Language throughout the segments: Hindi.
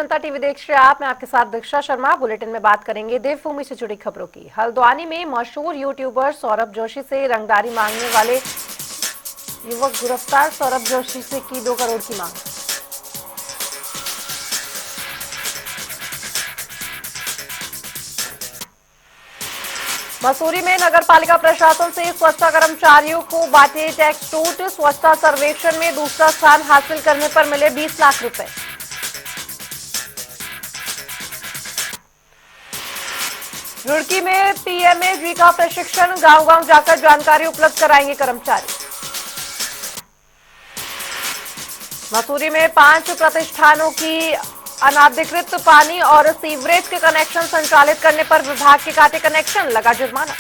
जनता टीवी देख रहे हैं आप। मैं आपके साथ दीक्षा शर्मा। बुलेटिन में बात करेंगे देवभूमि से जुड़ी खबरों की। हल्द्वानी में मशहूर यूट्यूबर सौरभ जोशी से रंगदारी मांगने वाले युवक गिरफ्तार। सौरभ जोशी से की 2 करोड़ की मांग। मसूरी में नगर पालिका प्रशासन से स्वच्छता कर्मचारियों को बांटे टैक्स छूट। स्वच्छता सर्वेक्षण में दूसरा स्थान हासिल करने पर मिले 20 लाख रुपए। रुड़की में पीएमए का प्रशिक्षण। गांव-गांव जाकर जानकारी उपलब्ध कराएंगे कर्मचारी। मसूरी में 5 प्रतिष्ठानों की अनाधिकृत पानी और सीवरेज के कनेक्शन संचालित करने पर विभाग के काटे कनेक्शन, लगा जुर्माना।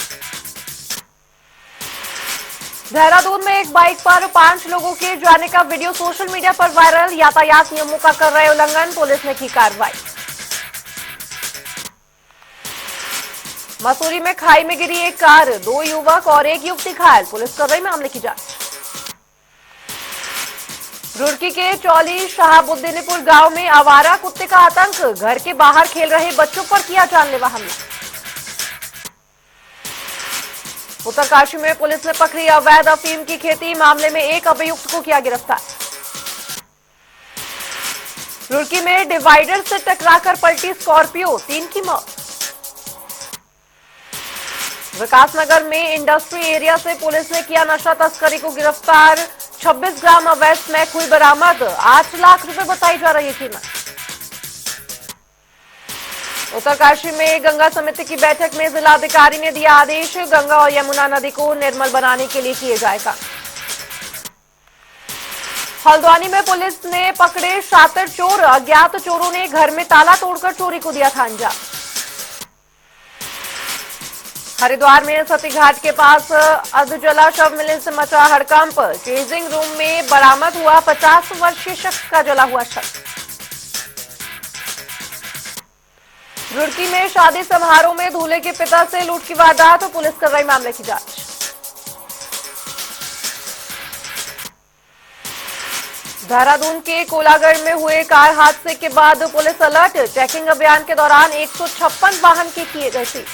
देहरादून में एक बाइक पर 5 लोगों के जाने का वीडियो सोशल मीडिया पर वायरल। यातायात नियमों का कर रहे उल्लंघन, पुलिस ने की कार्रवाई। मसूरी में खाई में गिरी एक कार, 2 युवक और 1 युवती घायल, पुलिस कर रही मामले की जांच। रुड़की के चौली शहाबुद्दीनपुर गांव में आवारा कुत्ते का आतंक। घर के बाहर खेल रहे बच्चों पर किया जानलेवा हमला। उत्तरकाशी में पुलिस ने पकड़ी अवैध अफीम की खेती। मामले में 1 अभियुक्त को किया गिरफ्तार। रुड़की में डिवाइडर से टकराकर पलटी स्कॉर्पियो, 3 की मौत। विकासनगर में इंडस्ट्री एरिया से पुलिस ने किया नशा तस्करी को गिरफ्तार। 26 ग्राम अवैध स्मैक हुई बरामद। 8 लाख रुपए बताई जा रही है कीमत। उत्तरकाशी में गंगा समिति की बैठक में जिलाधिकारी ने दिया आदेश। गंगा और यमुना नदी को निर्मल बनाने के लिए किए जाएगा। हल्द्वानी में पुलिस ने पकड़े शातिर चोर। अज्ञात चोरों ने घर में ताला तोड़कर चोरी को दिया था अंजाम। हरिद्वार में सती घाट के पास अधजला शव मिलने से मचा हड़कंप। चेजिंग रूम में बरामद हुआ 50 वर्षीय शख्स का जला हुआ शव। रुड़की में शादी समारोह में दूल्हे के पिता से लूट की वारदात, पुलिस कर रही मामले की जांच। देहरादून के कोलागढ़ में हुए कार हादसे के बाद पुलिस अलर्ट। चेकिंग अभियान के दौरान 156 वाहन की किए गए थे।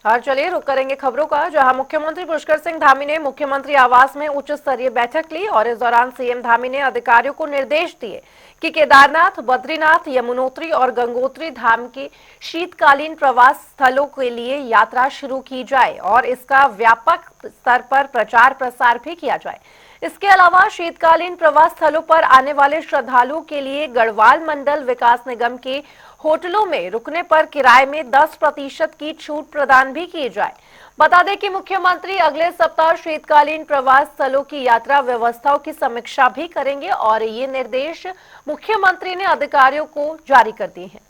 और चलिए रुक करेंगे खबरों का, जहां मुख्यमंत्री पुष्कर सिंह धामी ने मुख्यमंत्री आवास में उच्च स्तरीय बैठक ली और इस दौरान सीएम धामी ने अधिकारियों को निर्देश दिए कि केदारनाथ, बद्रीनाथ, यमुनोत्री और गंगोत्री धाम के शीतकालीन प्रवास स्थलों के लिए यात्रा शुरू की जाए और इसका व्यापक स्तर पर प्रचार प्रसार भी किया जाए। इसके अलावा शीतकालीन प्रवास स्थलों पर आने वाले श्रद्धालुओं के लिए गढ़वाल मंडल विकास निगम के होटलों में रुकने पर किराए में 10% की छूट प्रदान भी की जाए। बता दें कि मुख्यमंत्री अगले सप्ताह शीतकालीन प्रवास स्थलों की यात्रा व्यवस्थाओं की समीक्षा भी करेंगे और ये निर्देश मुख्यमंत्री ने अधिकारियों को जारी कर दिए हैं।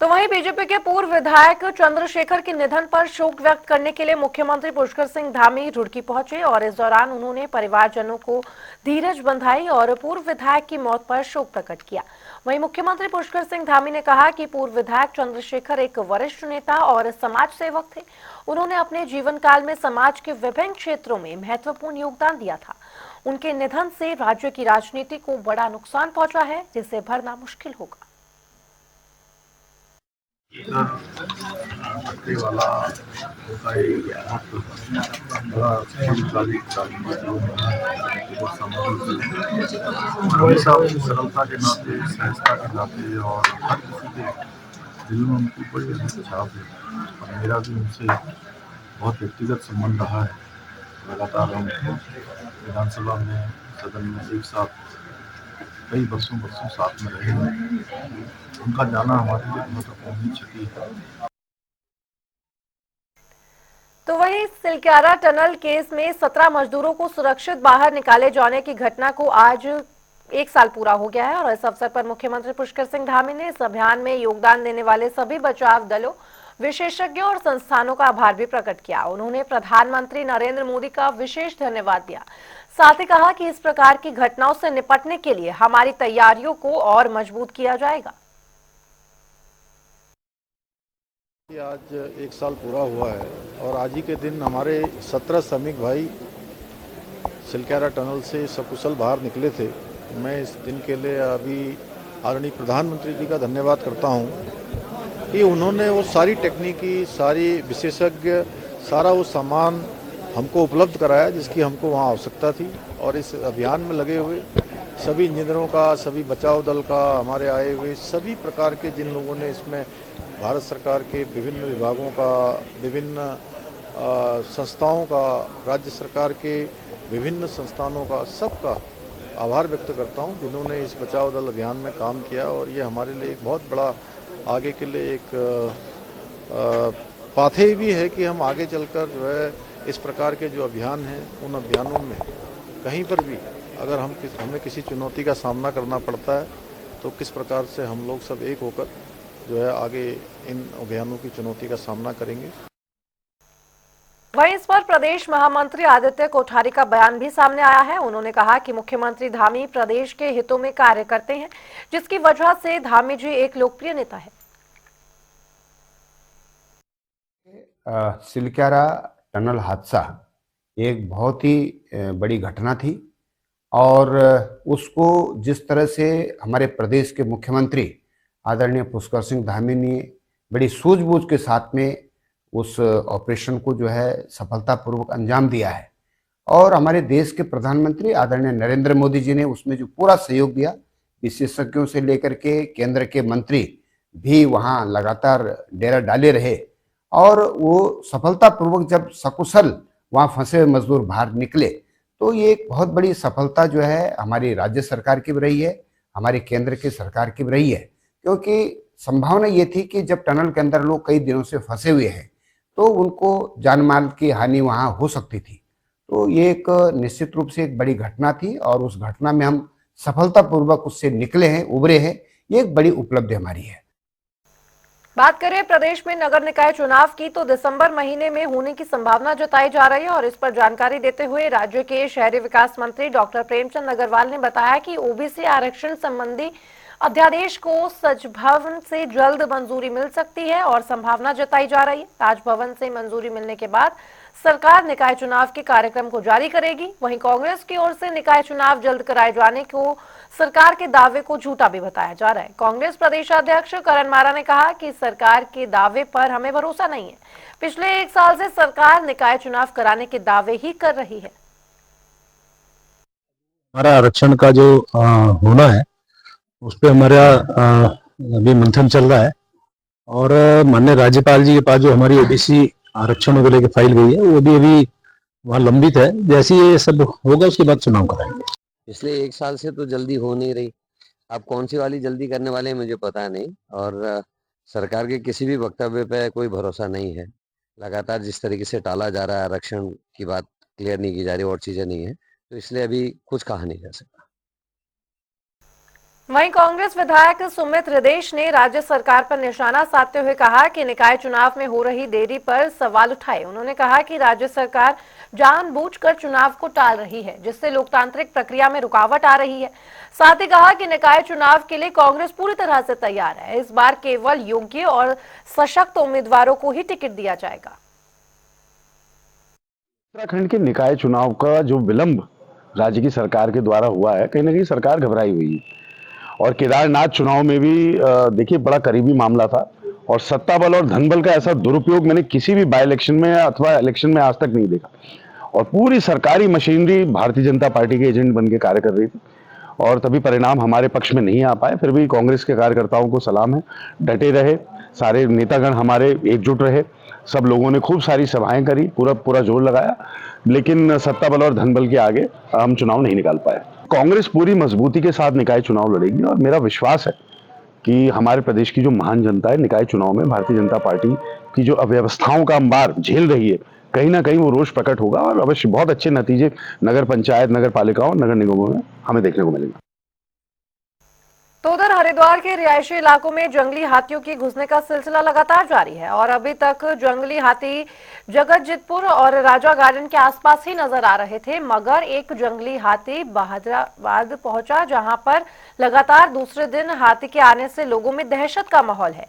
तो वहीं बीजेपी के पूर्व विधायक चंद्रशेखर के निधन पर शोक व्यक्त करने के लिए मुख्यमंत्री पुष्कर सिंह धामी रुड़की पहुंचे और इस दौरान उन्होंने परिवारजनों को धीरज बंधाई और पूर्व विधायक की मौत पर शोक प्रकट किया। वहीं मुख्यमंत्री पुष्कर सिंह धामी ने कहा कि पूर्व विधायक चंद्रशेखर एक वरिष्ठ नेता और समाज सेवक थे। उन्होंने अपने जीवन काल में समाज के विभिन्न क्षेत्रों में महत्वपूर्ण योगदान दिया था। उनके निधन से राज्य की राजनीति को बड़ा नुकसान पहुंचा है, जिसे भरना मुश्किल होगा। वाला होता है बड़ा हमेशा सरलता के नाते, सहजता के नाते और हर किसी के दिल में उनकी बड़ी अच्छी छाप है। और मेरा भी उनसे बहुत व्यक्तिगत संबंध रहा है। लगातार हम विधानसभा में, सदन में एक साथ कई वर्षों साथ में रहे। उनका जाना हमारे लिए महत्वपूर्ण क्षति है। तो वहीं सिलक्यारा टनल केस में 17 मजदूरों को सुरक्षित बाहर निकाले जाने की घटना को आज 1 साल पूरा हो गया है और इस अवसर पर मुख्यमंत्री पुष्कर सिंह धामी ने इस अभियान में योगदान देने वाले सभी बचाव दलों, विशेषज्ञों और संस्थानों का आभार भी प्रकट किया। उन्होंने प्रधानमंत्री नरेंद्र मोदी का विशेष धन्यवाद दिया। साथ ही कहा कि इस प्रकार की घटनाओं से निपटने के लिए हमारी तैयारियों को और मजबूत किया जाएगा। आज एक साल पूरा हुआ है और आज ही के दिन हमारे 17 श्रमिक भाई सिलक्यारा टनल से सकुशल बाहर निकले थे। मैं इस दिन के लिए अभी आदरणीय प्रधानमंत्री जी का धन्यवाद करता हूं कि उन्होंने वो सारी टेक्निकी, सारी विशेषज्ञ, सारा वो सामान हमको उपलब्ध कराया जिसकी हमको वहाँ आवश्यकता थी। और इस अभियान में लगे हुए सभी इंजीनियरों का, सभी बचाव दल का, हमारे आए हुए सभी प्रकार के जिन लोगों ने इसमें भारत सरकार के विभिन्न विभागों का, विभिन्न संस्थाओं का, राज्य सरकार के विभिन्न संस्थानों का, सबका आभार व्यक्त करता हूं जिन्होंने इस बचाव दल अभियान में काम किया। और ये हमारे लिए एक बहुत बड़ा आगे के लिए एक पाथेय भी है कि हम आगे चलकर जो है इस प्रकार के जो अभियान हैं उन अभियानों में कहीं पर भी अगर हमें किसी चुनौती का सामना करना पड़ता है तो किस प्रकार से हम लोग सब एक होकर जो है आगे इन अभियानों की चुनौती का सामना करेंगे। वहीं इस पर प्रदेश महामंत्री आदित्य कोठारी का बयान भी सामने आया है। उन्होंने कहा कि मुख्यमंत्री धामी प्रदेश के हितों में कार्य करते हैं, जिसकी वजह से धामी जी एक लोकप्रिय नेता है। सिलक्यारा टनल हादसा एक बहुत ही बड़ी घटना थी और उसको जिस तरह से हमारे प्रदेश के मुख्यमंत्री आदरणीय पुष्कर सिंह धामी ने बड़ी सूझबूझ के साथ में उस ऑपरेशन को जो है सफलतापूर्वक अंजाम दिया है और हमारे देश के प्रधानमंत्री आदरणीय नरेंद्र मोदी जी ने उसमें जो पूरा सहयोग दिया, विशेषज्ञों से लेकर के केंद्र के मंत्री भी वहाँ लगातार डेरा डाले रहे और वो सफलतापूर्वक जब सकुशल वहाँ फंसे हुए मजदूर बाहर निकले तो ये एक बहुत बड़ी सफलता जो है हमारी राज्य सरकार की भी रही है, हमारी केंद्र की सरकार की भी रही है। क्योंकि संभावना ये थी कि जब टनल के अंदर लोग कई दिनों से फंसे हुए हैं तो उनको जान माल की हानि वहाँ हो सकती थी। तो ये एक निश्चित रूप से एक बड़ी घटना थी और उस घटना में हम सफलतापूर्वक उससे निकले हैं, उभरे हैं। ये एक बड़ी उपलब्धि हमारी है। बात करें प्रदेश में नगर निकाय चुनाव की तो दिसंबर महीने में होने की संभावना जताई जा रही है और इस पर जानकारी देते हुए राज्य के शहरी विकास मंत्री डॉक्टर प्रेमचंद अग्रवाल ने बताया कि ओबीसी आरक्षण संबंधी अध्यादेश को सचिव से जल्द मंजूरी मिल सकती है और संभावना जताई जा रही है। राजभवन से मंजूरी मिलने के बाद सरकार निकाय चुनाव के कार्यक्रम को जारी करेगी। वहीं कांग्रेस की ओर से निकाय चुनाव जल्द कराए जाने को सरकार के दावे को झूठा भी बताया जा रहा है। कांग्रेस प्रदेशाध्यक्ष करण मारा ने कहा कि सरकार के दावे पर हमें भरोसा नहीं है। पिछले एक साल से सरकार निकाय चुनाव कराने के दावे ही कर रही है। हमारा आरक्षण का जो होना है उस पर हमारा अभी मंथन चल रहा है और माननीय राज्यपाल जी के पास जो हमारी ओबीसी आरक्षण को लेकर फाइल गई है वो भी अभी वहाँ लंबित है। जैसे ये सब होगा उसके बाद चुनाव कराएंगे। पिछले एक साल से तो जल्दी हो नहीं रही, अब कौन सी वाली जल्दी करने वाले हैं मुझे पता नहीं और सरकार के किसी भी वक्तव्य पे कोई भरोसा नहीं है। लगातार जिस तरीके से टाला जा रहा है, आरक्षण की बात क्लियर नहीं की जा रही और चीजें नहीं है, तो इसलिए अभी कुछ कहा नहीं जा सकता। वहीं कांग्रेस विधायक सुमित हृदेश ने राज्य सरकार पर निशाना साधते हुए कहा कि निकाय चुनाव में हो रही देरी पर सवाल उठाए। उन्होंने कहा कि राज्य सरकार जानबूझकर चुनाव को टाल रही है, जिससे लोकतांत्रिक प्रक्रिया में रुकावट आ रही है। साथ ही कहा कि निकाय चुनाव के लिए कांग्रेस पूरी तरह से तैयार है। इस बार केवल योग्य और सशक्त उम्मीदवारों को ही टिकट दिया जाएगा। उत्तराखंड के निकाय चुनाव का जो विलंब राज्य की सरकार के द्वारा हुआ है, कहीं ना कहीं सरकार घबराई हुई है और केदारनाथ चुनाव में भी देखिए बड़ा करीबी मामला था और सत्ता बल और धन बल का ऐसा दुरुपयोग मैंने किसी भी बाई इलेक्शन में अथवा इलेक्शन में आज तक नहीं देखा और पूरी सरकारी मशीनरी भारतीय जनता पार्टी के एजेंट बन के कार्य कर रही थी और तभी परिणाम हमारे पक्ष में नहीं आ पाए। फिर भी कांग्रेस के कार्यकर्ताओं को सलाम है, डटे रहे, सारे नेतागण हमारे एकजुट रहे, सब लोगों ने खूब सारी सभाएं करी, पूरा जोर लगाया, लेकिन सत्ता बल और धन बल के आगे हम चुनाव नहीं निकाल पाए। कांग्रेस पूरी मजबूती के साथ निकाय चुनाव लड़ेगी और मेरा विश्वास है कि हमारे प्रदेश की जो महान जनता है निकाय चुनाव में भारतीय जनता पार्टी की जो अव्यवस्थाओं का अंबार झेल रही है, कहीं ना कहीं वो रोष प्रकट होगा और अवश्य बहुत अच्छे नतीजे नगर पंचायत, नगर पालिकाओं, नगर निगमों में हमें देखने को मिलेगा। तो उधर हरिद्वार के रिहायशी इलाकों में जंगली हाथियों की घुसने का सिलसिला लगातार जारी है और अभी तक जंगली हाथी जगतजीतपुर और राजा गार्डन के आसपास ही नजर आ रहे थे, मगर एक जंगली हाथी बहादुराबाद पहुंचा, जहां पर लगातार दूसरे दिन हाथी के आने से लोगों में दहशत का माहौल है।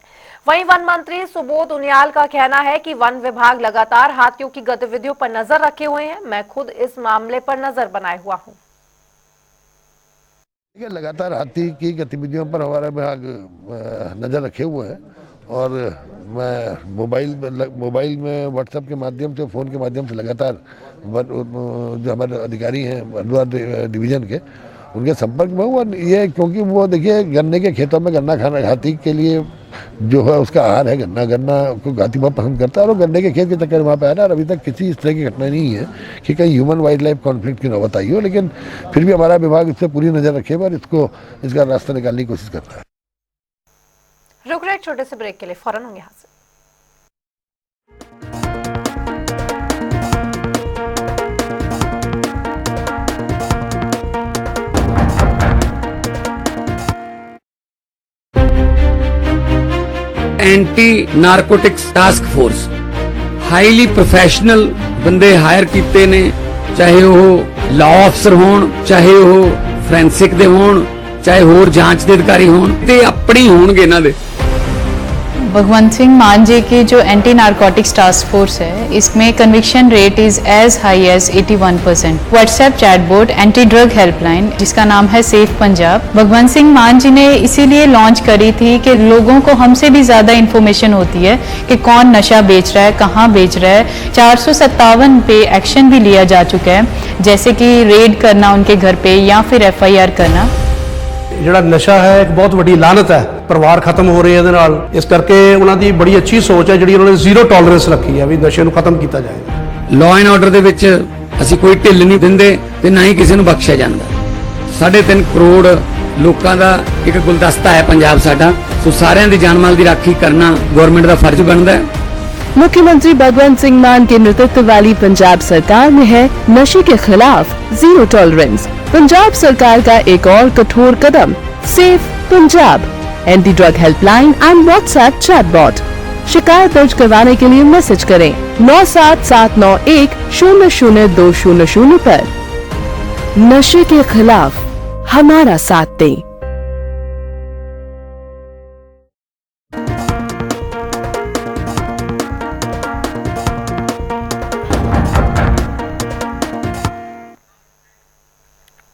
वहीं वन मंत्री सुबोध उनियाल का कहना है कि वन विभाग लगातार हाथियों की गतिविधियों पर नजर रखे हुए हैं। मैं खुद इस मामले पर नजर बनाए हुआ हूं। देखिए, लगातार हाथी की गतिविधियों पर हमारा विभाग नज़र रखे हुए हैं और मैं मोबाइल में व्हाट्सएप के माध्यम से, फ़ोन के माध्यम से लगातार जो हमारे अधिकारी हैं हरिद्वार डिवीज़न के, उनके संपर्क में हूँ। और ये क्योंकि वो देखिए गन्ने के खेतों में गन्ना खाना हाथी के लिए जो है उसका आहार है गन्ना। गन्ना को हाथी बहुत पसंद करता है और वो गन्ने के खेत के चक्कर वहाँ पे आया ना। और अभी तक किसी इस तरह की घटना नहीं है कि कहीं ह्यूमन वाइल्ड लाइफ कॉन्फ्लिक्ट की नौबत आई हो, लेकिन फिर भी हमारा विभाग इस पर पूरी नज़र रखे और इसका रास्ता निकालने की कोशिश करता है। रुक रहे एक छोटे से ब्रेक के लिए, फौरन होंगे यहाँ से। Anti narcotics task force highly professional बंदे हायर कीते ने, चाहे वो लॉ अफसर होण, चाहे वो फोरेंसिक दे होण, चाहे होर जांच दे अधिकारी होण, ते अपनी होणगे इन्हां दे। भगवंत सिंह मान जी की जो एंटी नारकोटिक्स टास्क फोर्स है, इसमें conviction rate is as high as 81%। WhatsApp chatbot anti drug helpline जिसका नाम है सेफ पंजाब, भगवंत सिंह मान जी ने इसीलिए लॉन्च करी थी कि लोगों को हमसे भी ज्यादा इंफॉर्मेशन होती है कि कौन नशा बेच रहा है, कहाँ बेच रहा है। 457 पे एक्शन भी लिया जा चुका है, जैसे कि रेड करना उनके घर पे या फिर FIR करना। ਜਿਹੜਾ ਨਸ਼ਾ ਹੈ ਇੱਕ ਬਹੁਤ ਵੱਡੀ ਲਾਨਤ ਹੈ, ਪਰਿਵਾਰ ਖਤਮ ਹੋ ਰਹੇ ਇਹਦੇ ਨਾਲ। ਇਸ ਕਰਕੇ ਉਹਨਾਂ ਦੀ ਬੜੀ ਅੱਛੀ ਸੋਚ ਹੈ ਜਿਹੜੀ ਉਹਨਾਂ ਨੇ ਜ਼ੀਰੋ ਟੋਲਰੈਂਸ ਰੱਖੀ ਹੈ ਵੀ ਨਸ਼ੇ ਨੂੰ ਖਤਮ ਕੀਤਾ ਜਾਏਗਾ। ਲਾਅ ਐਂਡ ਆਰਡਰ ਦੇ ਵਿੱਚ ਅਸੀਂ ਕੋਈ ਢਿੱਲ ਨਹੀਂ ਦਿੰਦੇ ਤੇ ਨਾ ਹੀ ਕਿਸੇ ਨੂੰ ਬਖਸ਼ਿਆ ਜਾਂਦਾ। 3.5 ਕਰੋੜ ਲੋਕਾਂ ਦਾ ਇੱਕ ਗੁਲਦਸਤਾ ਹੈ ਪੰਜਾਬ ਸਾਡਾ, ਸੋ ਸਾਰਿਆਂ ਦੀ ਜਾਨ ਮਾਲ ਦੀ ਰਾਖੀ ਕਰਨਾ ਗਵਰਨਮੈਂਟ ਦਾ ਫਰਜ਼ ਬਣਦਾ ਹੈ। मुख्यमंत्री भगवंत सिंह मान के नेतृत्व वाली पंजाब सरकार में है नशे के खिलाफ जीरो टॉलरेंस। पंजाब सरकार का एक और कठोर कदम safe Punjab, anti drug helpline and WhatsApp chatbot. शिकायत दर्ज करवाने के लिए मैसेज करें 9779100200 पर। नशे के खिलाफ हमारा साथ दें।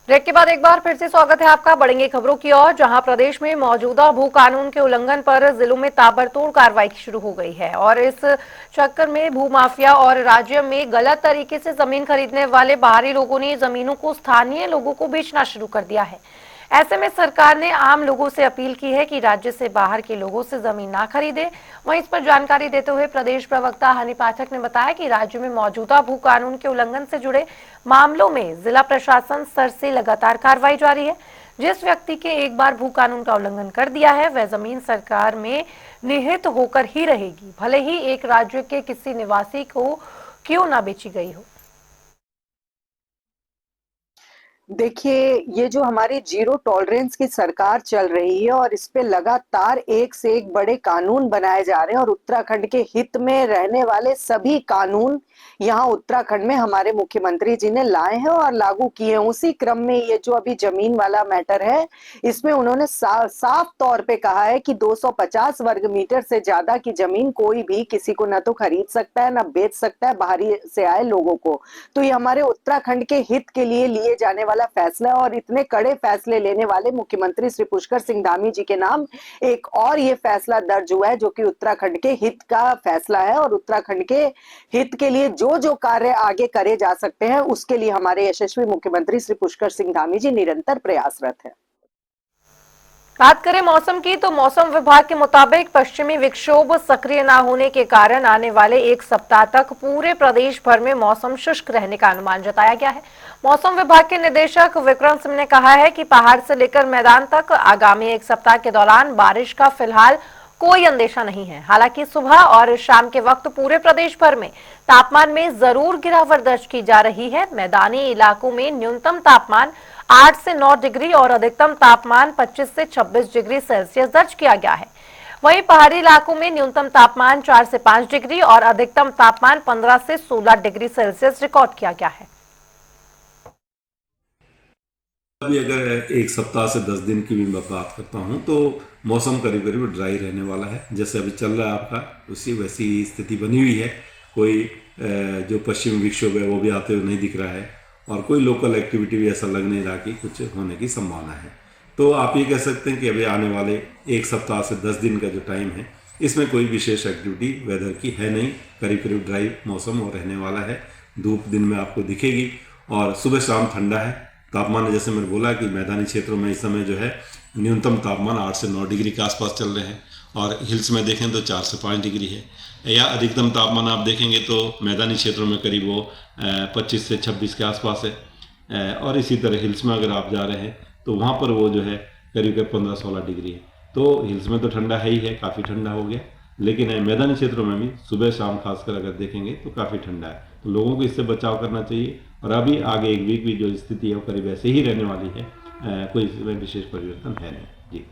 ब्रेक के बाद एक बार फिर से स्वागत है आपका। बढ़ेंगे खबरों की ओर, जहां प्रदेश में मौजूदा भू कानून के उल्लंघन पर जिलों में ताबड़तोड़ कार्रवाई शुरू हो गई है और इस चक्कर में भू माफिया और राज्य में गलत तरीके से जमीन खरीदने वाले बाहरी लोगों ने जमीनों को स्थानीय लोगों को बेचना शुरू कर दिया है। ऐसे में सरकार ने आम लोगों से अपील की है कि राज्य से बाहर के लोगों से जमीन ना खरीदे। वहीं इस पर जानकारी देते हुए प्रदेश प्रवक्ता हनी पाठक ने बताया कि राज्य में मौजूदा भू कानून के उल्लंघन से जुड़े मामलों में जिला प्रशासन स्तर से लगातार कार्रवाई जारी है। जिस व्यक्ति के एक बार भू कानून का उल्लंघन कर दिया है, वह जमीन सरकार में निहित होकर ही रहेगी, भले ही एक राज्य के किसी निवासी को क्यों ना बेची गई हो। देखिए, ये जो हमारी जीरो टॉलरेंस की सरकार चल रही है और इस पे लगातार एक से एक बड़े कानून बनाए जा रहे हैं और उत्तराखंड के हित में रहने वाले सभी कानून यहाँ उत्तराखंड में हमारे मुख्यमंत्री जी ने लाए हैं और लागू किए हैं। उसी क्रम में ये जो अभी जमीन वाला मैटर है, इसमें उन्होंने साफ तौर पे कहा है कि 250 वर्ग मीटर से ज्यादा की जमीन कोई भी किसी को न तो खरीद सकता है, न बेच सकता है बाहरी से आए लोगों को। तो ये हमारे उत्तराखंड के हित के लिए लिए जाने वाला फैसला है और इतने कड़े फैसले लेने वाले मुख्यमंत्री श्री पुष्कर सिंह धामी जी के नाम एक और ये फैसला दर्ज हुआ है जो कि उत्तराखंड के हित का फैसला है और उत्तराखंड के हित के लिए जो कार्य आगे करे जा सकते हैं उसके लिए हमारे यशस्वी मुख्यमंत्री श्री पुष्कर सिंह धामी जी निरंतर प्रयासरत है। बात करें मौसम की, तो मौसम विभाग के मुताबिक पश्चिमी विक्षोभ सक्रिय न होने के कारण आने वाले एक सप्ताह तक पूरे प्रदेश भर में मौसम शुष्क रहने का अनुमान जताया गया है। मौसम विभाग के निदेशक विक्रम सिंह ने कहा है कि पहाड़ से लेकर मैदान तक आगामी एक सप्ताह के दौरान बारिश का फिलहाल कोई अंदेशा नहीं है। हालांकि सुबह और शाम के वक्त पूरे प्रदेश भर में तापमान में जरूर गिरावट दर्ज की जा रही है। मैदानी इलाकों में न्यूनतम तापमान 8 से 9 डिग्री और अधिकतम तापमान 25 से 26 डिग्री सेल्सियस दर्ज किया गया है। वहीं पहाड़ी इलाकों में न्यूनतम तापमान 4 से 5 डिग्री और अधिकतम तापमान 15 से 16 डिग्री सेल्सियस रिकॉर्ड किया गया है। अभी अगर एक सप्ताह से 10 दिन की भी मैं बात करता हूं तो मौसम करीब करीब ड्राई रहने वाला है। जैसे अभी चल रहा है आपका उसी वैसी स्थिति बनी हुई है। कोई जो पश्चिमी विक्षोभ है वो भी आते हुए नहीं दिख रहा है और कोई लोकल एक्टिविटी भी ऐसा लग नहीं रहा कि कुछ होने की संभावना है। तो आप ये कह सकते हैं कि अभी आने वाले एक सप्ताह से 10 दिन का जो टाइम है इसमें कोई विशेष एक्टिविटी वेदर की है नहीं। करीब करीब ड्राई मौसम और रहने वाला है। धूप दिन में आपको दिखेगी और सुबह शाम ठंडा है। तापमान जैसे मैंने बोला कि मैदानी क्षेत्रों में इस समय जो है न्यूनतम तापमान 8 से 9 डिग्री के आसपास चल रहे हैं और हिल्स में देखें तो 4 से 5 डिग्री है। या अधिकतम तापमान आप देखेंगे तो मैदानी क्षेत्रों में करीब वो 25 से 26 के आसपास है और इसी तरह हिल्स में अगर आप जा रहे हैं तो वहाँ पर वो जो है करीब 15-16 डिग्री है। तो हिल्स में तो ठंडा है ही है, काफ़ी ठंडा हो गया, लेकिन मैदानी क्षेत्रों में भी सुबह शाम खासकर अगर देखेंगे तो काफ़ी ठंडा है। तो लोगों को इससे बचाव करना चाहिए और अभी आगे एक वीक भी जो स्थिति है वो करीब ऐसे ही रहने वाली है। कोई इसमें विशेष परिवर्तन है नहीं जी।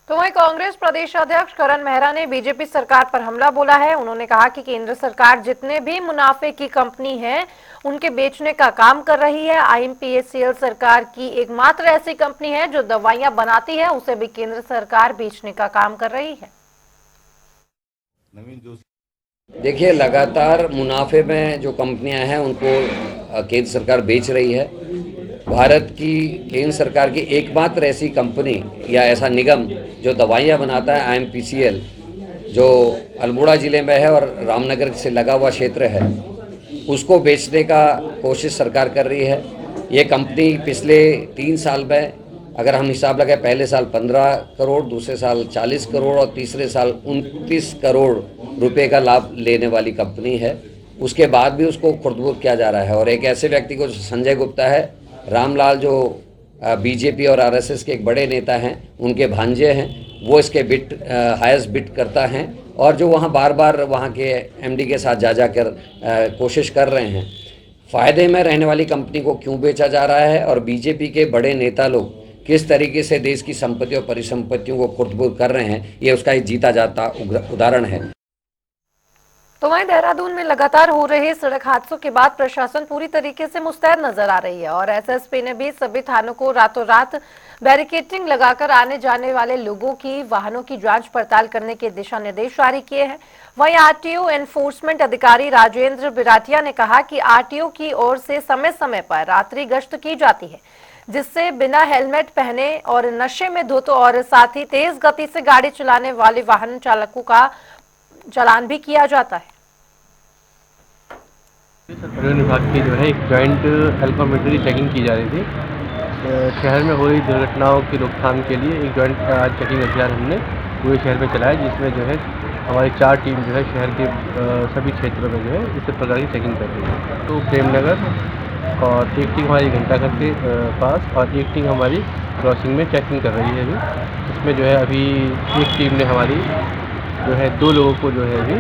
तो वहीं कांग्रेस प्रदेश अध्यक्ष करण मेहरा ने बीजेपी सरकार पर हमला बोला है। उन्होंने कहा कि केंद्र सरकार जितने भी मुनाफे की कंपनी है उनके बेचने का काम कर रही है। IMPACL सरकार की एकमात्र ऐसी कंपनी है जो दवाइयां बनाती है, उसे भी केंद्र सरकार बेचने का काम कर रही है। देखिए, लगातार मुनाफे में जो कंपनियां हैं उनको केंद्र सरकार बेच रही है। भारत की केंद्र सरकार की एकमात्र ऐसी कंपनी या ऐसा निगम जो दवाइयां बनाता है IMPACL, जो अल्मोड़ा ज़िले में है और रामनगर से लगा हुआ क्षेत्र है, उसको बेचने का कोशिश सरकार कर रही है। ये कंपनी पिछले 3 साल में अगर हम हिसाब लगाए, पहले साल 15 करोड़, दूसरे साल 40 करोड़ और तीसरे साल 29 करोड़ रुपए का लाभ लेने वाली कंपनी है। उसके बाद भी उसको खुर्द-बुर्द किया जा रहा है। और एक ऐसे व्यक्ति को, संजय गुप्ता है, रामलाल जो बीजेपी और RSS के एक बड़े नेता हैं, उनके भांजे हैं, वो इसके हाईएस्ट बिड करता है और जो वहाँ बार बार वहाँ के MD के साथ जा कर कोशिश कर रहे हैं। फ़ायदे में रहने वाली कंपनी को क्यों बेचा जा रहा है और बीजेपी के बड़े नेता लोग किस तरीके से देश की संपत्ति और परिसंपत्तियों को खुर्द-बुर्द कर रहे हैं, ये उसका एक जीता जाता उदाहरण है। तो वहीं देहरादून में लगातार हो रहे सड़क हादसों के बाद प्रशासन पूरी तरीके से मुस्तैद नजर आ रही है और SSP ने भी सभी थानों को रातों रात बैरिकेडिंग लगाकर आने जाने वाले लोगों की वाहनों की जांच पड़ताल करने के दिशा निर्देश जारी किए हैं। वहीं RTO एनफोर्समेंट अधिकारी राजेंद्र बिराटिया ने कहा कि RTO की ओर से समय समय पर रात्रि गश्त की जाती है, जिससे बिना हेलमेट पहने और नशे में धुत और साथ ही तेज गति से गाड़ी चलाने वाले वाहन चालकों का चालान भी किया जाता है। परिवहन विभाग की जो है एक जॉइंट एल्कोमेट्री चेकिंग की जा रही थी। शहर में हो रही दुर्घटनाओं की रोकथाम के लिए एक जॉइंट चेकिंग अभियान हमने पूरे शहर में चलाया, जिसमें जो है हमारी 4 टीम जो है शहर के सभी क्षेत्रों में जो है इस प्रकार की चेकिंग कर रही है। तो प्रेमनगर और एक टीम हमारी घंटाघर के पास और एक टीम हमारी क्रॉसिंग में चेकिंग कर रही है अभी। इसमें जो है अभी एक टीम ने हमारी जो है 2 लोगों को जो है अभी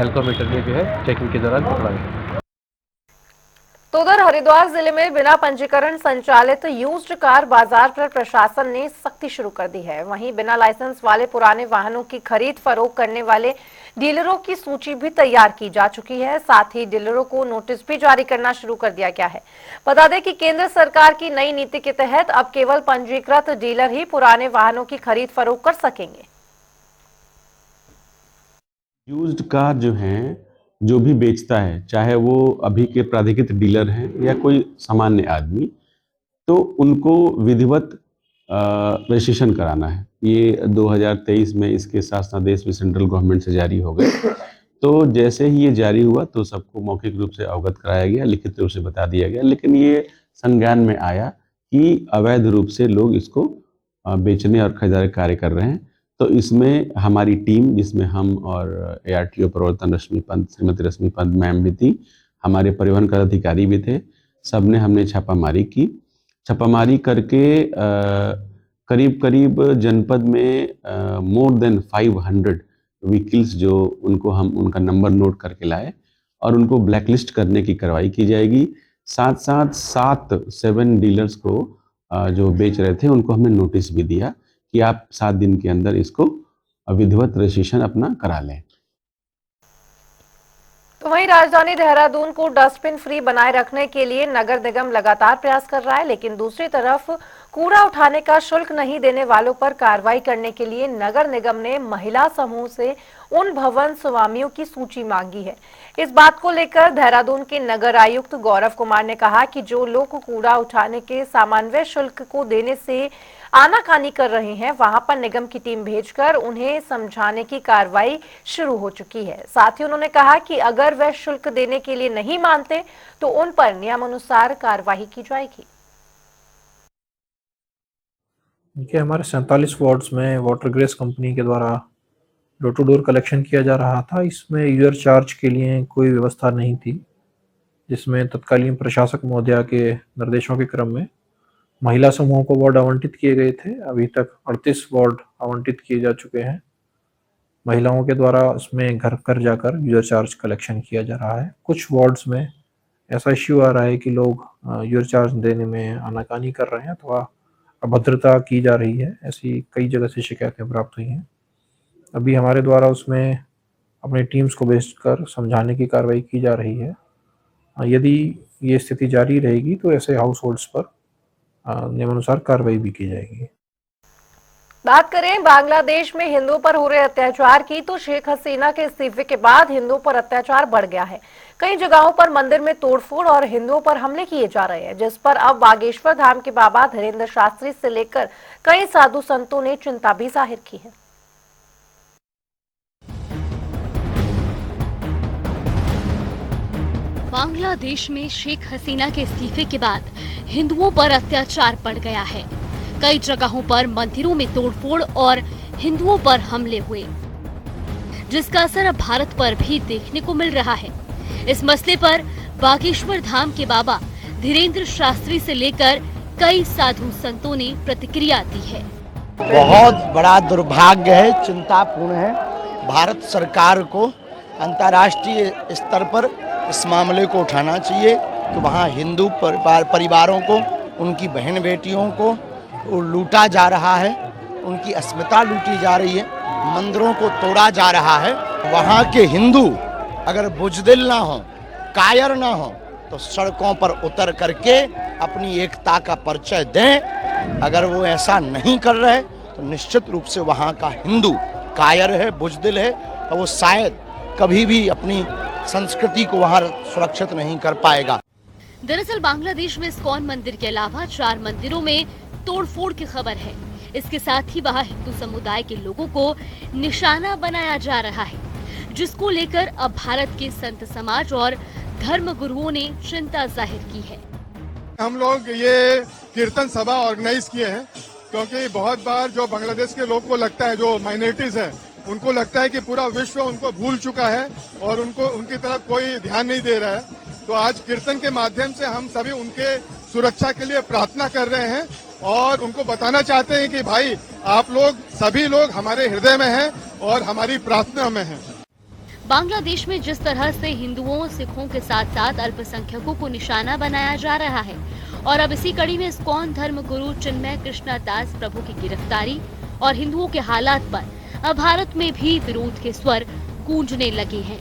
एल्कोमीटर में जो है चेकिंग के दौरान पकड़ा गया। तो उधर हरिद्वार जिले में बिना पंजीकरण संचालित यूज्ड कार बाजार पर प्रशासन ने सख्ती शुरू कर दी है। वहीं बिना लाइसेंस वाले पुराने वाहनों की खरीद फरोख्त करने वाले डीलरों की सूची भी तैयार की जा चुकी है। साथ ही डीलरों को नोटिस भी जारी करना शुरू कर दिया गया है। बता दें कि केंद्र सरकार की नई नीति के तहत अब केवल पंजीकृत डीलर ही पुराने वाहनों की खरीद फरोख्त कर सकेंगे। यूज्ड कार जो हैं, जो भी बेचता है, चाहे वो अभी के प्राधिकृत डीलर हैं या कोई सामान्य आदमी, तो उनको विधिवत रजिस्ट्रेशन कराना है। ये 2023 में इसके शासनादेश भी सेंट्रल गवर्नमेंट से जारी हो गए। तो जैसे ही ये जारी हुआ तो सबको मौखिक रूप से अवगत कराया गया, लिखित रूप से बता दिया गया, लेकिन ये संज्ञान में आया कि अवैध रूप से लोग इसको बेचने और खरीदारी कार्य कर रहे हैं। तो इसमें हमारी टीम, जिसमें हम और ARTO प्रवर्तन रश्मि पंत, श्रीमती रश्मि पंत मैम भी थी, हमारे परिवहन कर अधिकारी भी थे, सबने हमने छापामारी की। छापामारी करके करीब करीब जनपद में मोर देन 500 व्हीकल्स जो उनको हम उनका नंबर नोट करके लाए और उनको ब्लैकलिस्ट करने की कार्रवाई की जाएगी। साथ साथ 7 डीलर्स को जो बेच रहे थे उनको हमने नोटिस भी दिया कि आप 7 दिन के अंदर इसको विधिवत रजिस्ट्रेशन अपना करा लें। तो वहीं राजधानी देहरादून को डस्टबिन फ्री बनाए रखने के लिए नगर निगम लगातार प्रयास कर रहा है, लेकिन दूसरी तरफ कूड़ा उठाने का शुल्क नहीं देने वालों पर कार्रवाई करने के लिए नगर निगम ने महिला समूह से उन भवन स्वामियों की सूची मांगी है। इस बात को लेकर देहरादून के नगर आयुक्त गौरव कुमार ने कहा कि जो लोग कूड़ा उठाने के सामान्य शुल्क को देने से आनाकानी कर रहे हैं, वहां पर निगम की टीम भेजकर उन्हें समझाने की कार्रवाई शुरू हो चुकी है। साथ ही उन्होंने कहा कि अगर वह शुल्क देने के लिए नहीं मानते तो उन पर नियमानुसार कार्रवाई की जाएगी। देखिए, हमारे 47 वार्ड्स में वाटर ग्रेस कंपनी के द्वारा डोर टू डोर कलेक्शन किया जा रहा था। इसमें यूजर चार्ज के लिए कोई व्यवस्था नहीं थी, जिसमें तत्कालीन प्रशासक महोदया के निर्देशों के क्रम में महिला समूहों को वार्ड आवंटित किए गए थे। अभी तक 38 वार्ड आवंटित किए जा चुके हैं। महिलाओं के द्वारा उसमें घर घर जाकर यूजर चार्ज कलेक्शन किया जा रहा है। कुछ वार्ड्स में ऐसा इश्यू आ रहा है कि लोग यूजर चार्ज देने में आनाकानी कर रहे हैं अथवा अभद्रता की जा रही है। ऐसी कई जगह से शिकायतें प्राप्त हुई हैं। अभी हमारे द्वारा उसमें अपनी टीम्स को भेजकर समझाने की कार्रवाई की जा रही है। यदि ये स्थिति जारी रहेगी तो ऐसे हाउस होल्ड्स पर नियमानुसार कार्रवाई भी की जाएगी। बात करें बांग्लादेश में हिंदुओं पर हो रहे अत्याचार की, तो शेख हसीना के इस्तीफे के बाद हिंदुओं पर अत्याचार बढ़ गया है। कई जगहों पर मंदिर में तोड़फोड़ और हिंदुओं पर हमले किए जा रहे हैं, जिस पर अब बागेश्वर धाम के बाबा धीरेन्द्र शास्त्री से लेकर कई साधु संतों ने चिंता भी जाहिर की है। बांग्लादेश में शेख हसीना के इस्तीफे के बाद हिंदुओं पर अत्याचार बढ़ गया है। कई जगहों पर मंदिरों में तोड़फोड़ और हिंदुओं पर हमले हुए, जिसका असर अब भारत पर भी देखने को मिल रहा है। इस मसले पर बागेश्वर धाम के बाबा धीरेन्द्र शास्त्री से लेकर कई साधु संतों ने प्रतिक्रिया दी है। बहुत बड़ा दुर्भाग्य है, चिंतापूर्ण है। भारत सरकार को अंतर्राष्ट्रीय स्तर पर इस मामले को उठाना चाहिए कि वहाँ हिंदू परिवारों को, उनकी बहन बेटियों को लूटा जा रहा है, उनकी अस्मिता लूटी जा रही है, मंदिरों को तोड़ा जा रहा है। वहाँ के हिंदू अगर बुजदिल ना हो, कायर ना हो, तो सड़कों पर उतर करके अपनी एकता का परिचय दें। अगर वो ऐसा नहीं कर रहे तो निश्चित रूप से वहाँ का हिंदू कायर है, बुजदिल है, और वो शायद कभी भी अपनी संस्कृति को वहाँ सुरक्षित नहीं कर पाएगा। दरअसल बांग्लादेश में इस्कॉन मंदिर के अलावा 4 मंदिरों में तोड़फोड़ की खबर है। इसके साथ ही वहाँ हिंदू समुदाय के लोगों को निशाना बनाया जा रहा है, जिसको लेकर अब भारत के संत समाज और धर्म गुरुओं ने चिंता जाहिर की है। हम लोग ये कीर्तन सभा ऑर्गेनाइज किए हैं क्योंकि बहुत बार जो बांग्लादेश के लोग को लगता है, जो माइनॉरिटीज है, उनको लगता है कि पूरा विश्व उनको भूल चुका है और उनको उनकी तरफ कोई ध्यान नहीं दे रहा है। तो आज कीर्तन के माध्यम से हम सभी उनके सुरक्षा के लिए प्रार्थना कर रहे हैं और उनको बताना चाहते हैं कि भाई आप लोग सभी लोग हमारे हृदय में हैं और हमारी प्रार्थना में हैं। बांग्लादेश में जिस तरह से हिंदुओं, सिखों के साथ साथ अल्पसंख्यकों को निशाना बनाया जा रहा है और अब इसी कड़ी में इस्कॉन धर्म गुरु चिन्मय कृष्णा दास प्रभु की गिरफ्तारी और हिंदुओं के हालात पर अब भारत में भी विरोध के स्वर गूंजने लगे हैं।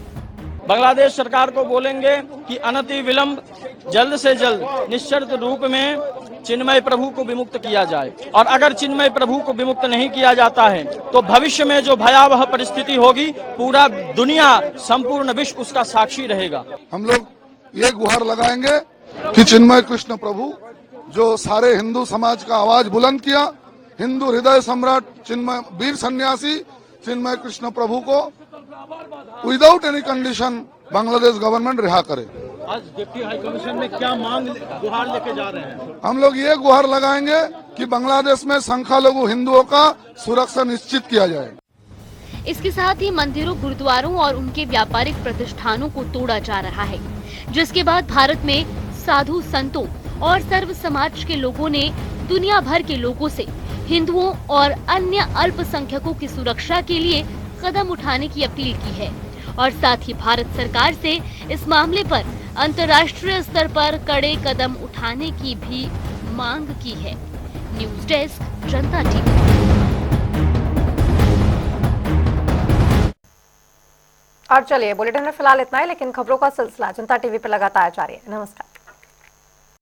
बांग्लादेश सरकार को बोलेंगे कि अनति विलंब जल्द से जल्द निश्चित रूप में चिन्मय प्रभु को विमुक्त किया जाए, और अगर चिन्मय प्रभु को विमुक्त नहीं किया जाता है तो भविष्य में जो भयावह परिस्थिति होगी, पूरा दुनिया, संपूर्ण विश्व उसका साक्षी रहेगा। हम लोग ये गुहार लगाएंगे कि चिन्मय कृष्ण प्रभु जो सारे हिंदू समाज का आवाज बुलंद किया, हिंदू हृदय सम्राट चिन्मय वीर सन्यासी चिन्मय कृष्ण प्रभु को without any condition Bangladesh government रिहा करे। आज डिप्टी हाई कमीशन में क्या मांग गुहार लेके जा रहे हैं? हम लोग ये गुहार लगाएंगे कि बांग्लादेश में संख्यालघु हिंदुओं का सुरक्षा निश्चित किया जाए। इसके साथ ही मंदिरों, गुरुद्वारों और उनके व्यापारिक प्रतिष्ठानों को तोड़ा जा रहा है, जिसके बाद भारत में साधु संतों और सर्व समाज के लोगों ने दुनिया भर के लोगों से हिंदुओं और अन्य अल्पसंख्यकों की सुरक्षा के लिए कदम उठाने की अपील की है और साथ ही भारत सरकार से इस मामले पर अंतर्राष्ट्रीय स्तर पर कड़े कदम उठाने की भी मांग की है। न्यूज डेस्क, जनता टीवी। और चलिए बुलेटिन में फिलहाल इतना ही, लेकिन खबरों का सिलसिला जनता टीवी पर लगातार जारी है। नमस्कार।